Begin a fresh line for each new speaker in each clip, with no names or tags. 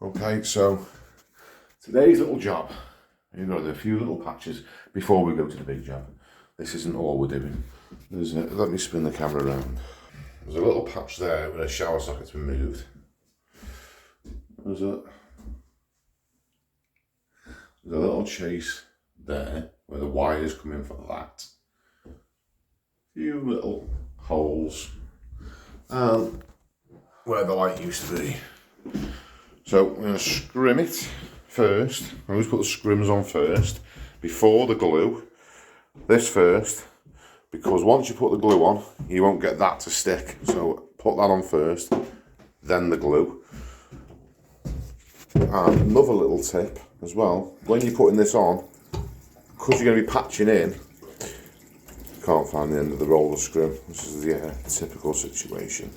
Okay, so today's little job, you know, there are a few little patches before we go to the big job. This isn't all we're doing. Let me spin the camera around. There's a little patch there where a shower socket's been moved. There's a little chase there where the wires come in for that. A few little holes where the light used to be. So we're going to scrim it first. I always put the scrims on first before the glue. This first, because once you put the glue on, you won't get that to stick. So put that on first, then the glue. And another little tip as well, when you're putting this on, because you're going to be patching in, can't find the end of the roller scrim. This is the typical situation.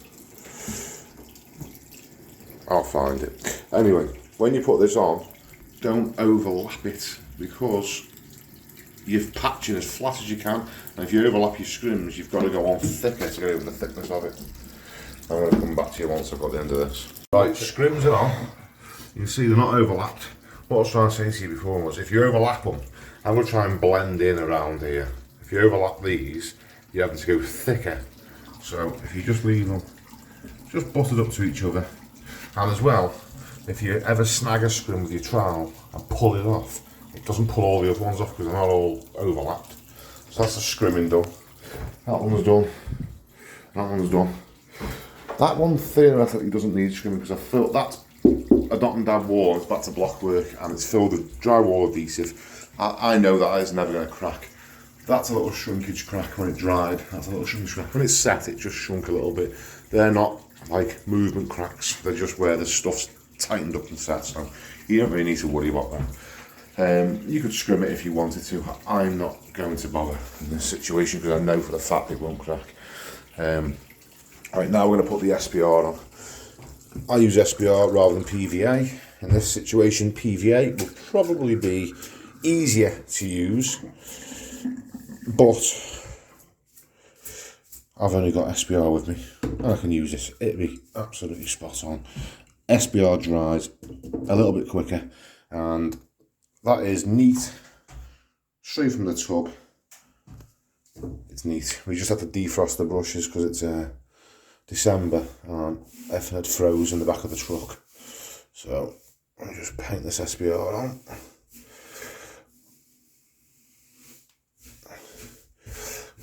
I'll find it. Anyway, when you put this on, don't overlap it because you're patching as flat as you can, and if you overlap your scrims, you've got to go on thicker to get over the thickness of it. I'm going to come back to you once I've got the end of this. Right, scrims are on. You can see they're not overlapped. What I was trying to say to you before was, if you overlap them, I'm going to try and blend in around here. If you overlap these, you're having to go thicker. So if you just leave them just butted up to each other, and as well, if you ever snag a scrim with your trowel and pull it off, it doesn't pull all the other ones off because they're not all overlapped. So that's the scrimming done. That one's done. That one's done. That one theoretically doesn't need scrimming because I felt that's a dot and dab wall. It's back to block work and it's filled with drywall adhesive. I know that is never going to crack. That's a little shrinkage crack when it dried. That's a little shrinkage crack. When it's set, it just shrunk a little bit. They're not like movement cracks. They're just where the stuff's tightened up and set. So you don't really need to worry about that. You could scrim it if you wanted to. I'm not going to bother in this situation because I know for the fact it won't crack. Right, now we're going to put the SPR on. I use SPR rather than PVA. In this situation, PVA will probably be easier to use, but I've only got SPR with me and I can use this. It'll be absolutely spot on. SPR dries a little bit quicker and that is neat. Straight from the tub. It's neat. We just have to defrost the brushes because it's December and everything had froze in the back of the truck. So I'll just paint this SPR on.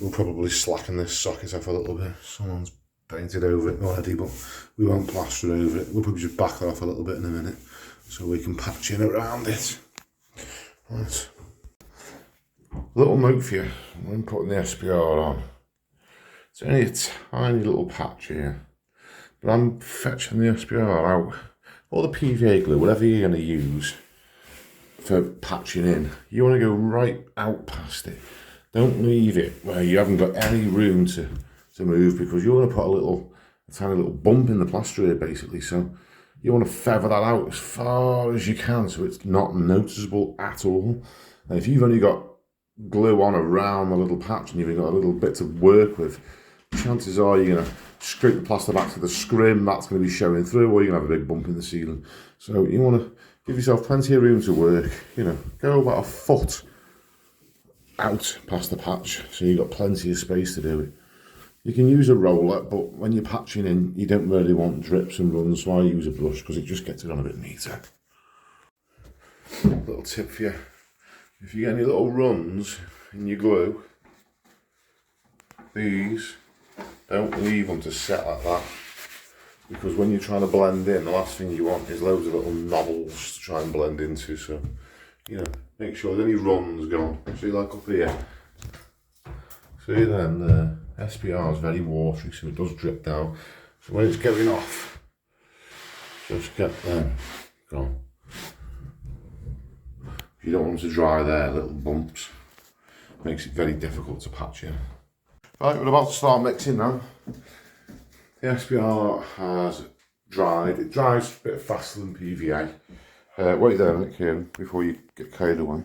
We'll probably slacken this socket off a little bit. Someone's painted over it already, but we won't plaster over it. We'll probably just back that off a little bit in a minute so we can patch in around it. Right. Little note for you when putting the SPR on. It's only a tiny little patch here, but I'm fetching the SPR out. Or the PVA glue, whatever you're going to use for patching in, you want to go right out past it. Don't leave it where you haven't got any room to move because you're going to put a tiny little bump in the plaster here basically. So you want to feather that out as far as you can so it's not noticeable at all. And if you've only got glue on around the little patch and you've only got a little bit to work with, chances are you're going to scrape the plaster back to the scrim, that's going to be showing through, or you're going to have a big bump in the ceiling. So you want to give yourself plenty of room to work, you know, go about a foot out past the patch so you've got plenty of space to do it. You can use a roller, but when you're patching in, you don't really want drips and runs, so I use a brush because it just gets it on a bit neater. Little tip for you, if you get any little runs in your glue, these, don't leave them to set like that, because when you're trying to blend in, the last thing you want is loads of little knobbles to try and blend into. So, you know, make sure there's any runs gone. See, like up here, see then the SPR is very watery, so it does drip down. So when it's going off, just get them gone. If you don't want them to dry there, little bumps, makes it very difficult to patch in. Right, we're about to start mixing now. The SPR has dried. It dries a bit faster than PVA. Wait there a minute, Kieran, before you get carried away.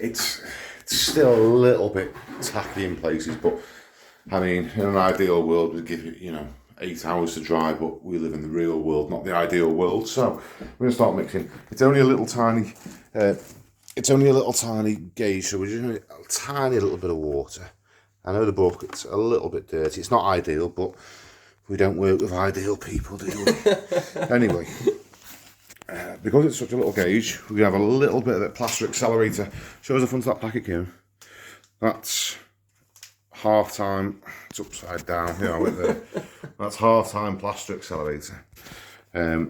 It's still a little bit tacky in places, but I mean, in an ideal world, we'd give it, you know, 8 hours to dry, but we live in the real world, not the ideal world. So we're gonna start mixing. It's only a little tiny gauge, so we're just gonna a tiny little bit of water. I know the bucket's a little bit dirty. It's not ideal, but we don't work with ideal people, do we? Anyway, because it's such a little gauge, we're gonna have a little bit of that plaster accelerator. Show us the front of that packet, Kieran. That's half time. It's upside down. You know, with the, that's half time plaster accelerator. Now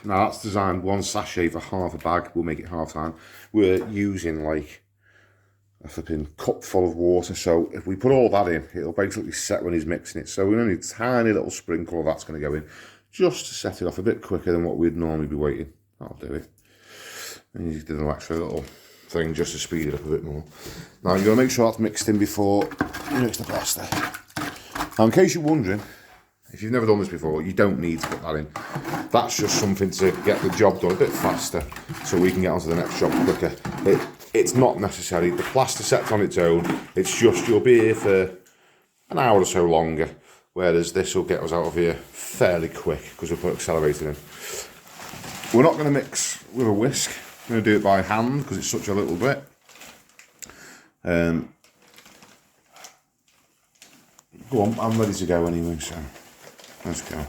that's designed 1 sachet for half a bag. We'll make it half time. We're using like a flipping cup full of water, so if we put all that in, it'll basically set when he's mixing it. So we only need a tiny little sprinkle of that's going to go in, just to set it off a bit quicker than what we'd normally be waiting. That'll do it. And you did an extra little thing just to speed it up a bit more. Now you've got to make sure that's mixed in before you mix the plaster. Now, in case you're wondering, if you've never done this before, you don't need to put that in. That's just something to get the job done a bit faster, so we can get on to the next job quicker. It's not necessary. The plaster sets on its own. It's just you'll be here for an hour or so longer, whereas this will get us out of here fairly quick because we'll put accelerator in. We're not going to mix with a whisk. I'm going to do it by hand because it's such a little bit. Go on, I'm ready to go anyway, so let's go.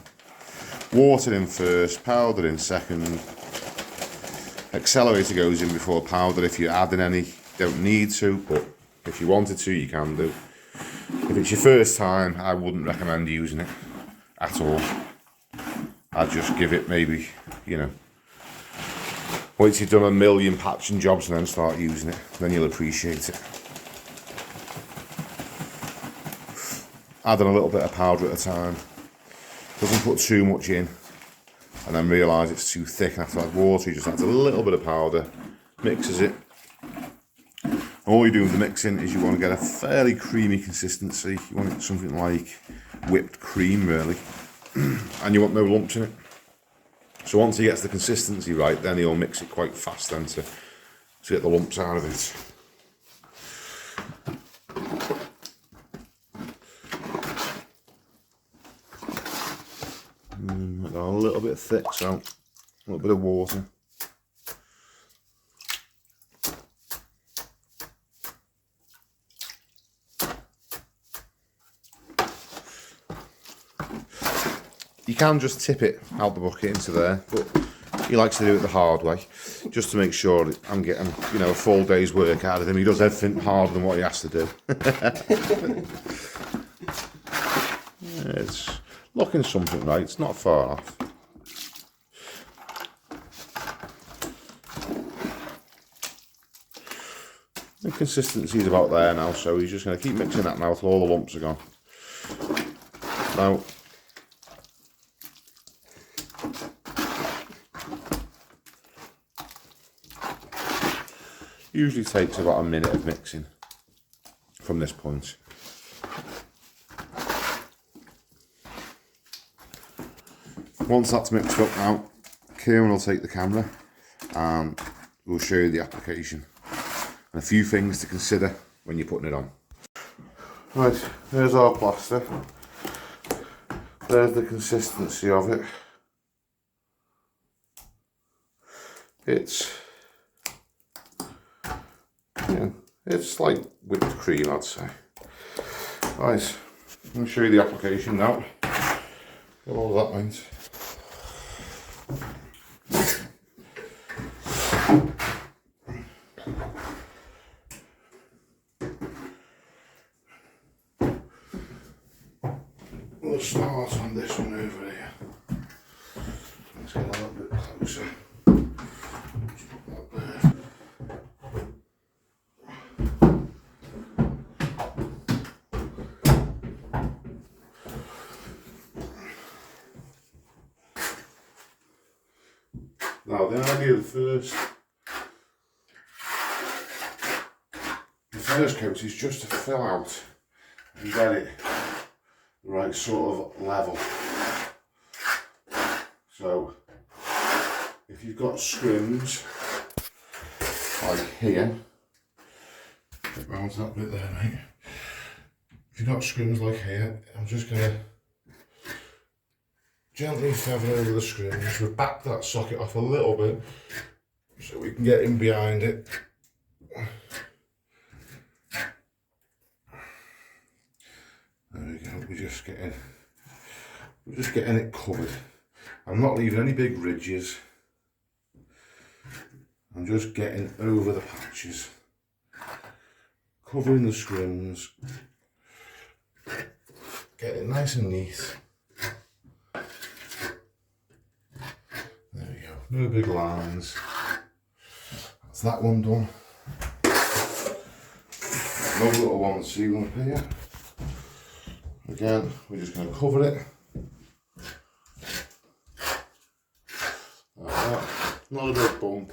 Water in first, powder in second. Accelerator goes in before powder if you're adding any. Don't need to, but if you wanted to, you can do. If it's your first time, I wouldn't recommend using it at all. I'd just give it maybe, you know, once you've done a million patching jobs and then start using it, then you'll appreciate it. Adding a little bit of powder at a time. Doesn't put too much in and then realise it's too thick and have to add water. You just add a little bit of powder, mixes it. And all you do with the mixing is you want to get a fairly creamy consistency. You want it something like whipped cream, really. And you want no lumps in it. So once he gets the consistency right, then he'll mix it quite fast then to get the lumps out of it. A little bit thick, so a little bit of water. You can just tip it out the bucket into there, but he likes to do it the hard way, just to make sure I'm getting, you know, a full day's work out of him. He does everything harder than what he has to do. It's looking something right, it's not far off. The consistency is about there now, so he's just going to keep mixing that now till all the lumps are gone. Now, usually takes about a minute of mixing from this point. Once that's mixed up now, Kieran will take the camera and we'll show you the application and a few things to consider when you're putting it on. Right, there's our plaster. There's the consistency of it. It's, yeah, it's like whipped cream, I'd say. Right, I'll show you the application now. Got all that means. We'll start on this one over here. Let's get a little bit closer. Just put that there. Now the idea of the first coat is just to fill out and get it the right sort of level. So if you've got scrims like here, get round that bit there, mate. If you've got scrims like here, I'm just going to gently feather over the screws. We back that socket off a little bit so we can get in behind it. There we go, we're just getting it covered. I'm not leaving any big ridges. I'm just getting over the patches, covering the scrims, getting nice and neat. There we go, no big lines. That's that one done. No little one sealing up here. Again, we're just going to cover it. Like that. Not a big bump.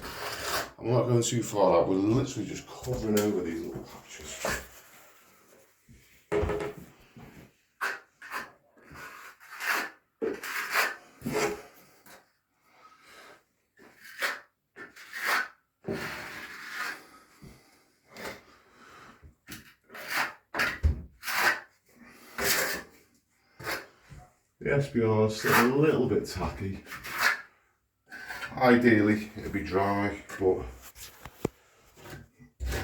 I'm not going too far out, we're literally just covering over these little patches. Yes, to be honest, a little bit tacky. Ideally, it'd be dry, but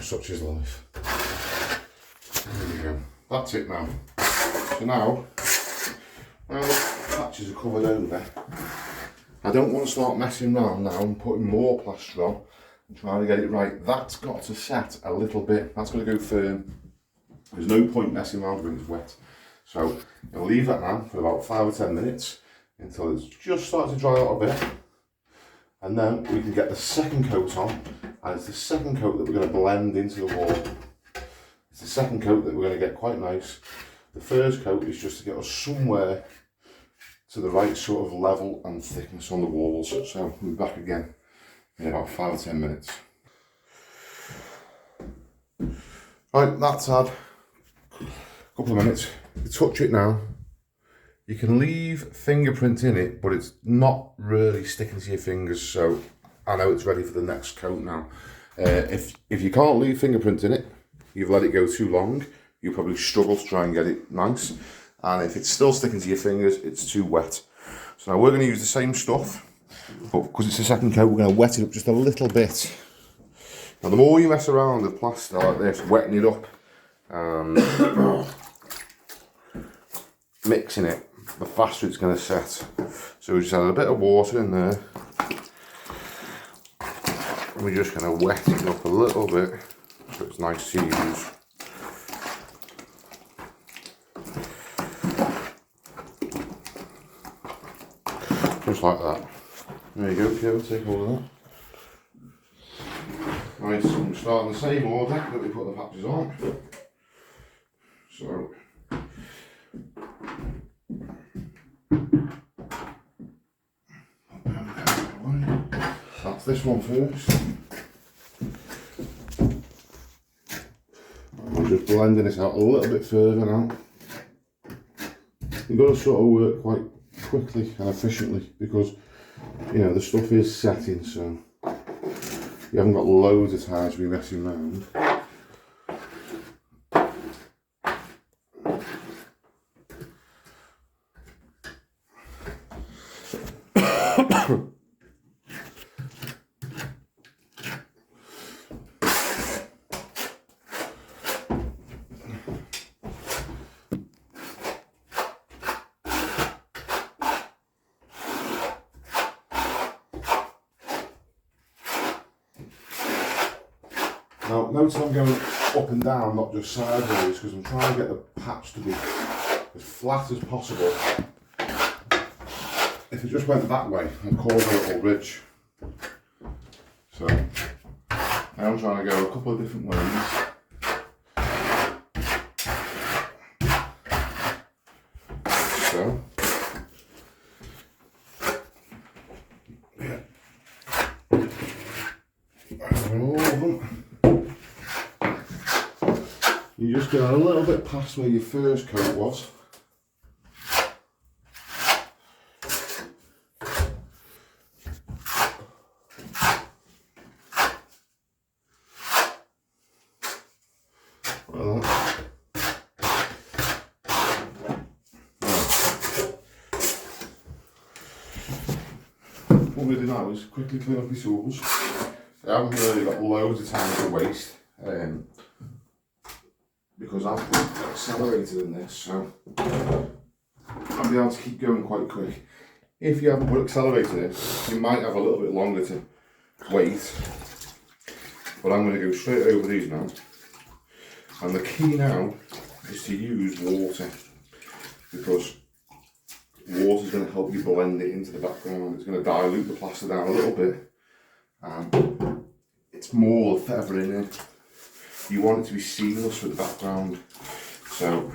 such is life. There we go. That's it now. So now the patches are covered over, I don't want to start messing around now and putting more plaster on and trying to get it right. That's got to set a little bit. That's got to go firm. There's no point messing around when it's wet. So I'll leave that now for about 5 or 10 minutes until it's just starting to dry out a bit. And then we can get the second coat on, and it's the second coat that we're going to blend into the wall. It's the second coat that we're going to get quite nice. The first coat is just to get us somewhere to the right sort of level and thickness on the walls. So we'll be back again in about 5 or 10 minutes. Right, that's had a couple of minutes. You touch it now. You can leave fingerprint in it, but it's not really sticking to your fingers, so I know it's ready for the next coat now. If you can't leave fingerprint in it, you've let it go too long, you'll probably struggle to try and get it nice. And if it's still sticking to your fingers, it's too wet. So now we're going to use the same stuff, but because it's the second coat, we're going to wet it up just a little bit. Now the more you mess around with plaster like this, wetting it up, mixing it, the faster it's going to set. So we just add a bit of water in there. And we're just going to wet it up a little bit so it's nice to use. Just like that. There you go, Kevin, take all of that. Right, so we'll start in the same order that we put the patches on. So that's this one first. I'm just blending this out a little bit further now. You've got to sort of work quite quickly and efficiently because, you know, the stuff is setting, so you haven't got loads of time to be messing around. Now, notice I'm going up and down, not just sideways, because I'm trying to get the patch to be as flat as possible. If it just went that way, I'd cause a little ridge. So, I'm trying to go a couple of different ways. So, yeah. Over all of them. You just go a little bit past where your first coat was. Like that. what I'm going to do now is quickly clean up my tools. I haven't really got loads of time to waste because I've put an accelerator in this, so I'll be able to keep going quite quick. If you haven't put accelerator in, you might have a little bit longer to wait, but I'm going to go straight over these now. And the key now is to use water, because water is going to help you blend it into the background. It's going to dilute the plaster down a little bit, and it's more feathering in it. You want it to be seamless with the background. So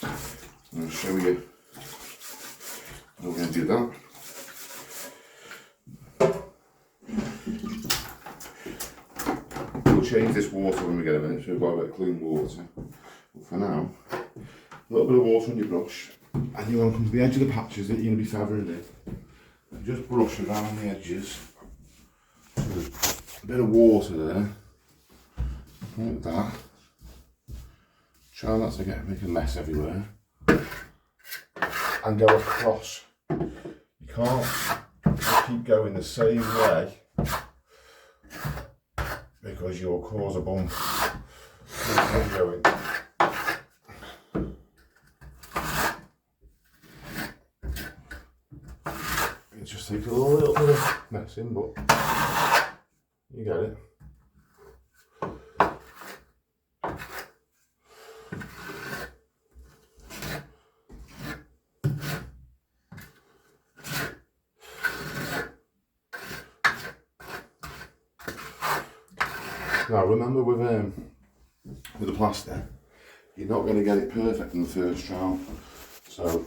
I'm going to show you how we're going to do that. We'll change this water when we get a minute, so we've got a bit of clean water. But for now, a little bit of water on your brush, and you want to come to the edge of the patches that you're going to be feathering in. And just brush around the edges. So there's a bit of water there, like that. Try not to make a mess everywhere. And go across. You can't keep going the same way, because you'll cause a bump. Keep going. It just takes a little bit of messing, but you get it. Now remember, with the plaster, you're not going to get it perfect in the first trial, so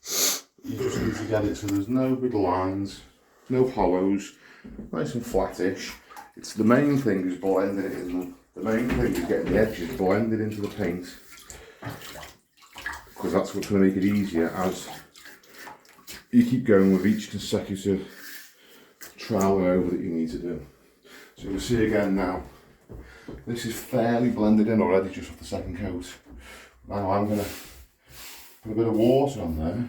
you just need to get it so there's no big lines, no hollows, nice and flattish. It's the main thing is blending it in. The main thing is getting the edges blended into the paint, because that's what's going to make it easier as you keep going with each consecutive trial and over that you need to do. So you'll see again now, this is fairly blended in already just off the second coat. Now I'm going to put a bit of water on there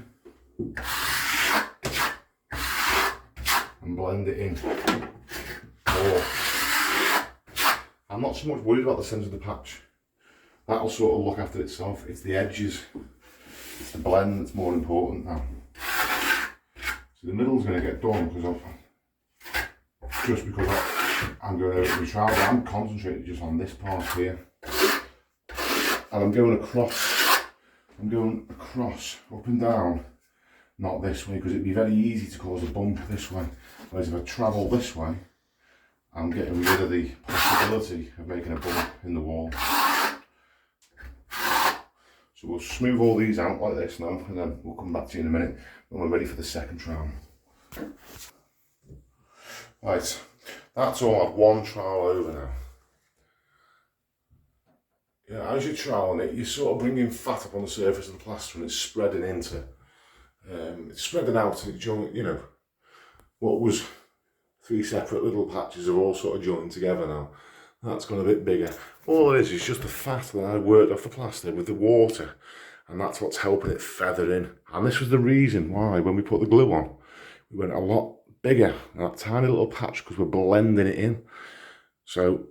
and blend it in more. I'm not so much worried about the centre of the patch. That'll sort of look after itself. It's the edges, it's the blend that's more important now. So the middle's going to get done because I'm going over my trowel, but I'm concentrating just on this part here. And I'm going across, up and down, not this way, because it'd be very easy to cause a bump this way. Whereas if I travel this way, I'm getting rid of the possibility of making a bump in the wall. So we'll smooth all these out like this now, and then we'll come back to you in a minute when we're ready for the second trowel. Right, that's all I've one trowel over now. Yeah, as you're troweling it, you're sort of bringing fat up on the surface of the plaster and it's spreading into, it's spreading out, you know, what was 3 separate little patches are all sort of joined together now. That's gone a bit bigger. All it is just the fat that I worked off the plaster with the water, and that's what's helping it feather in. And this was the reason why when we put the glue on, we went a lot bigger than that tiny little patch, because we're blending it in. So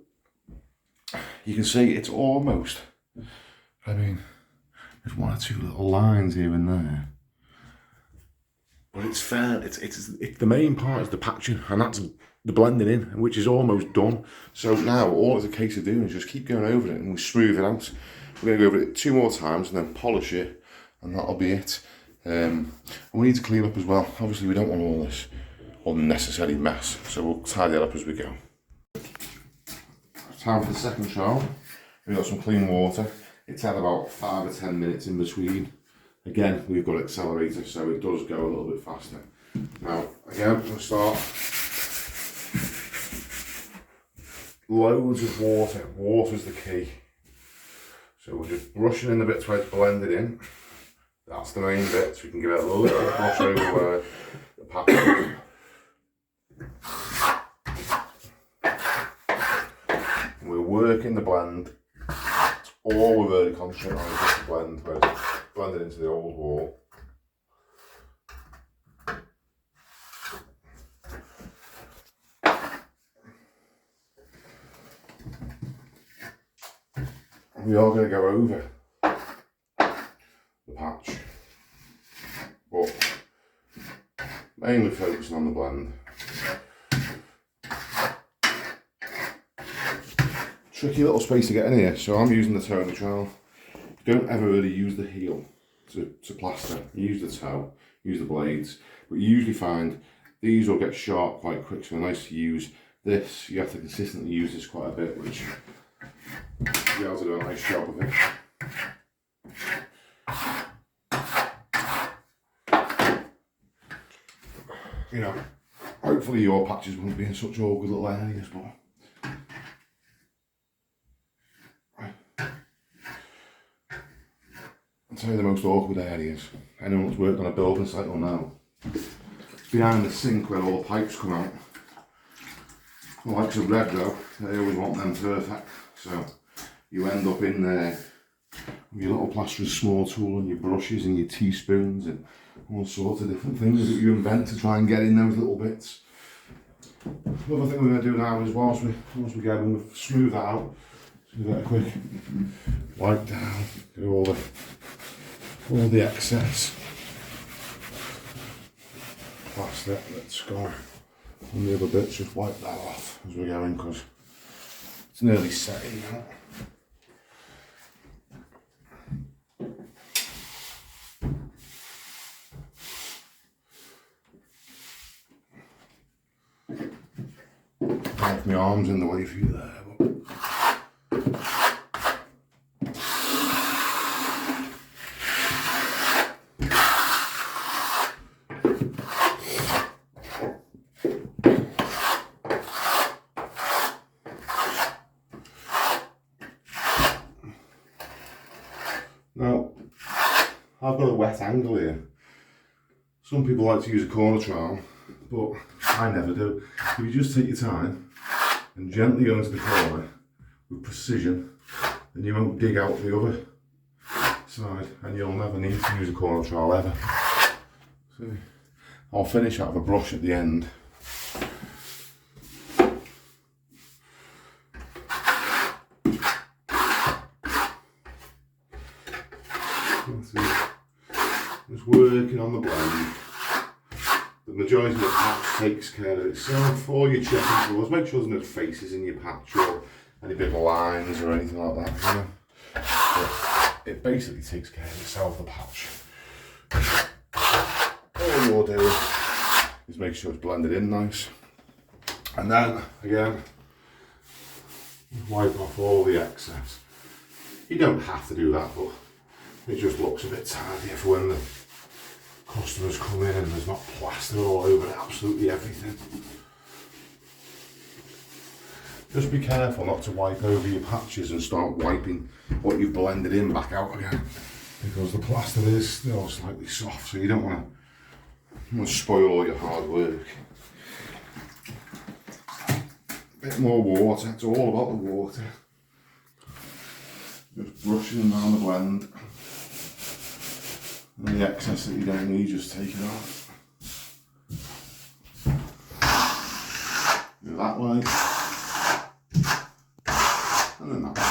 you can see it's almost, I mean, there's 1 or 2 little lines here and there, but it's fair. It's the main part is the patching, and that's the blending in, which is almost done. So now all it's a case of doing is just keep going over it and we smooth it out. We're going to go over it 2 more times and then polish it, and that'll be it. And we need to clean up as well. Obviously we don't want all this unnecessary mess, so we'll tidy it up as we go. Time for the second trowel. We've got some clean water. It's had about 5 or 10 minutes in between. Again, we've got accelerator, so it does go a little bit faster. Now, again, I'm going to start. Loads of water. Water's the key. So we're just brushing in the bits where it's blended in. That's the main bit, so we can give it a little brush over where the patch is. We're working the blend. All we're really concentrating on is just the blend, where it's blended into the old wall. we are going to go over the patch, but mainly focusing on the blend. Tricky little space to get in here, so I'm using the toe and the trowel. You don't ever really use the heel to plaster. You use the toe, use the blades, but you usually find these will get sharp quite quick, so nice to use this. You have to consistently use this quite a bit, which you'll be able to do a nice job of it. You know, hopefully your patches won't be in such awkward little areas, but I'll tell you the most awkward areas. Anyone that's worked on a building site will know. Behind the sink where all the pipes come out. The likes of red though, they always want them perfect. So you end up in there with your little plasterer's small tool and your brushes and your teaspoons and all sorts of different things that you invent to try and get in those little bits. Another thing we're going to do now is once we get them, we'll smooth that out. So get a quick wipe down, get all the excess plaster that's gone on the other bits. Just wipe that off as we're going because it's nearly setting now. I have my arms in the way for you there. Now, I've got a wet angle here. Some people like to use a corner trowel, but I never do. If you just take your time and gently go into the corner with precision, then you won't dig out the other side and you'll never need to use a corner trowel ever. So I'll finish out of a brush at the end. Just working on the blend. The majority of the patch takes care of itself. For your checking tools, make sure there's no faces in your patch or any big lines or anything like that, you know. But it basically takes care of itself, the patch. All you're doing is make sure it's blended in nice. And then, again, wipe off all the excess. You don't have to do that, but it just looks a bit tidier for when the customers come in and there's not plaster all over absolutely everything. Just be careful not to wipe over your patches and start wiping what you've blended in back out again, because the plaster is still slightly soft, so you don't want to spoil all your hard work. A bit more water, it's all about the water. Just brushing around the blend. And the excess that you don't need, just take it off. Do that way. And then that way.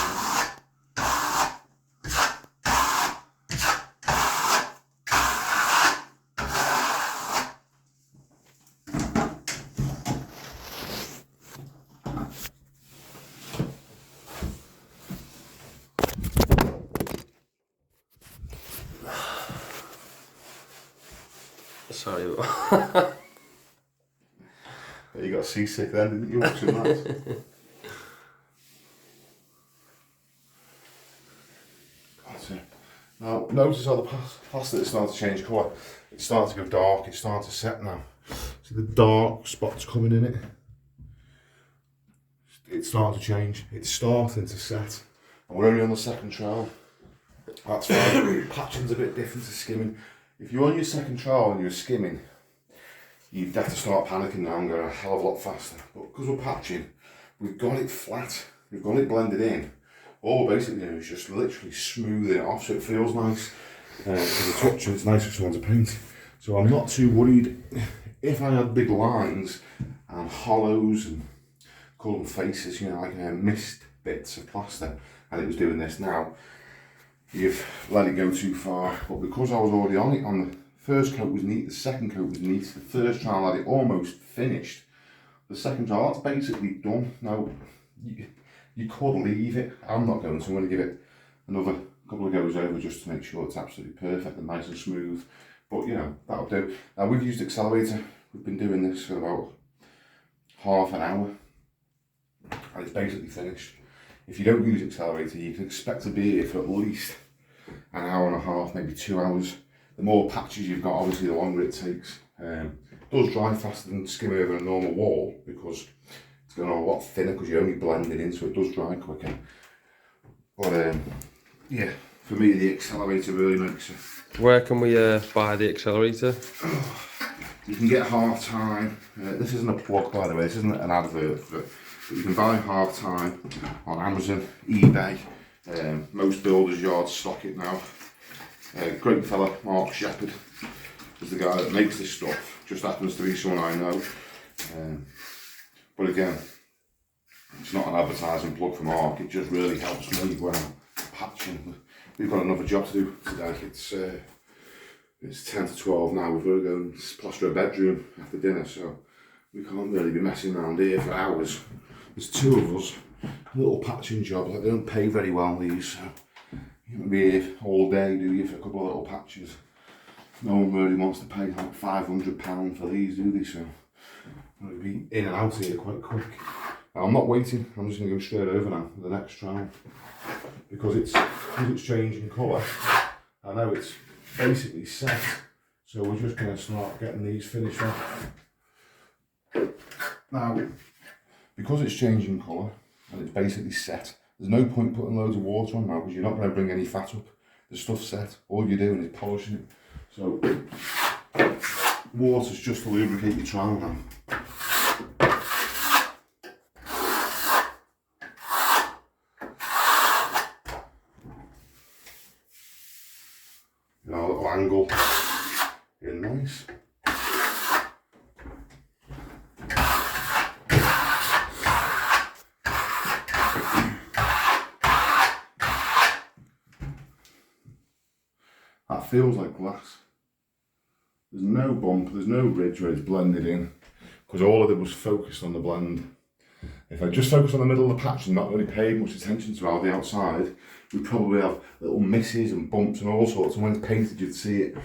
Sorry.
You got seasick then, didn't you, watching that? That's it. Now, notice how the plaster is starting to change colour. It's starting to go dark, it's starting to set now. See the dark spots coming in it? It's starting to change. It's starting to set. And we're only on the second trowel. That's fine. Patching's a bit different to skimming. If you're on your second trowel and you're skimming, you'd have to start panicking now and going a hell of a lot faster. But because we're patching, we've got it flat, we've got it blended in. All we're basically doing is just literally smoothing it off so it feels nice. As a touch, and it's nice for someone to paint. So I'm not too worried. If I had big lines and hollows and call them faces, you know, like missed bits of plaster, and it was doing this. Now you've let it go too far, but because I was already on it, on the first coat was neat, the second coat was neat, the first trial I had it almost finished, the second trial, that's basically done. Now you could leave it, I'm not going to, I'm going to give it another couple of goes over just to make sure it's absolutely perfect and nice and smooth, but you know, that'll do. Now we've used Accelerator, we've been doing this for about half an hour and it's basically finished. If you don't use Accelerator, you can expect to be here for at least an hour and a half, maybe 2 hours. The more patches you've got, obviously the longer it takes. It does dry faster than skimming over a normal wall because it's going on a lot thinner because you're only blending in, so it does dry quicker. But yeah, for me the Accelerator really makes it.
Where can we buy the Accelerator?
You can get half time. This isn't a plug, by the way, this isn't an advert for it. But you can buy half time on Amazon, eBay. Most builders' yards stock it now. Great fella, Mark Shepherd, is the guy that makes this stuff. Just happens to be someone I know. But again, it's not an advertising plug for Mark, it just really helps me when I'm patching. We've got another job to do today. It's 10 to 12 now, we've got to go and plaster a bedroom after dinner, so we can't really be messing around here for hours. There's two of us, a little patching job, like they don't pay very well these, so you won't be here all day, do you, for a couple of little patches. No one really wants to pay like £500 for these, do they, so I'll be in and out here quite quick. Now, I'm not waiting, I'm just going to go straight over now for the next trial, because it's changing colour. I know it's basically set, so we're just going to start getting these finished off. Now, because it's changing colour and it's basically set, there's no point putting loads of water on now because you're not going to bring any fat up. The stuff's set, all you're doing is polishing it. So, water's just to lubricate your trowel now. You know, a little angle, getting nice. That feels like glass. There's no bump, there's no ridge where it's blended in, because all of it was focused on the blend. If I just focus on the middle of the patch and not really paid much attention to how the outside, we'd probably have little misses and bumps and all sorts, and when it's painted you'd see it.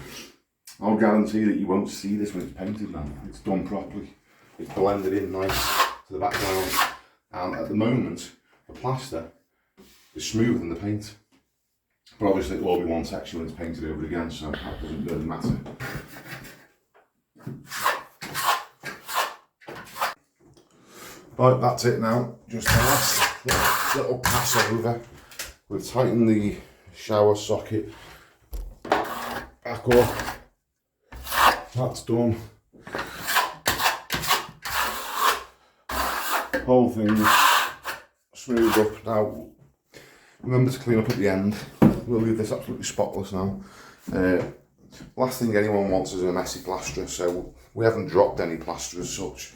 I'll guarantee that you won't see this when it's painted now. It's done properly. It's blended in nice to the background, and at the moment the plaster is smoother than the paint. But obviously it'll all be one section when it's painted over again, so that doesn't really matter. Right, that's it now. Just the last little pass over. We've tightened the shower socket back up. That's done. Whole thing smoothed up. Now, remember to clean up at the end. We'll leave this absolutely spotless now. Last thing anyone wants is a messy plaster, so we haven't dropped any plaster as such.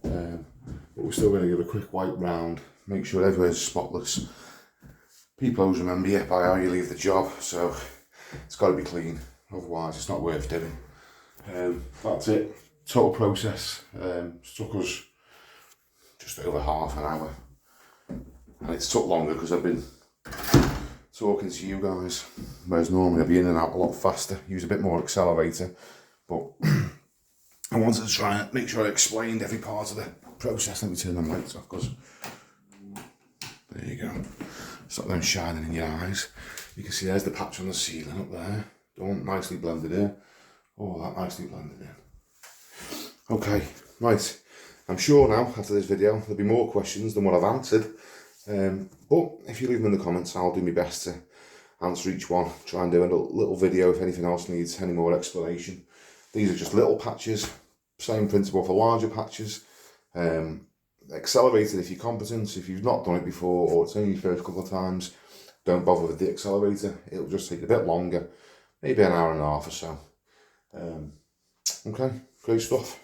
But we're still going to give a quick wipe round, make sure everywhere's spotless. People always remember you by how you leave the job, so it's got to be clean, otherwise it's not worth doing. That's it, total process. Took us just over half an hour, and it's took longer because I've been talking to you guys, whereas normally I'd be in and out a lot faster, use a bit more Accelerator, but I wanted to try and make sure I explained every part of the process. Let me turn the lights off, because there you go, stop them shining in your eyes. You can see there's the patch on the ceiling up there, done, nicely blended in, all that nicely blended in. Okay, right, I'm sure now after this video there'll be more questions than what I've answered. But if you leave them in the comments, I'll do my best to answer each one. Try and do a little video if anything else needs any more explanation. These are just little patches, same principle for larger patches. Accelerated if you're competent. If you've not done it before or it's only your first couple of times, don't bother with the Accelerator. It'll just take a bit longer, maybe an hour and a half or so. Okay, great stuff.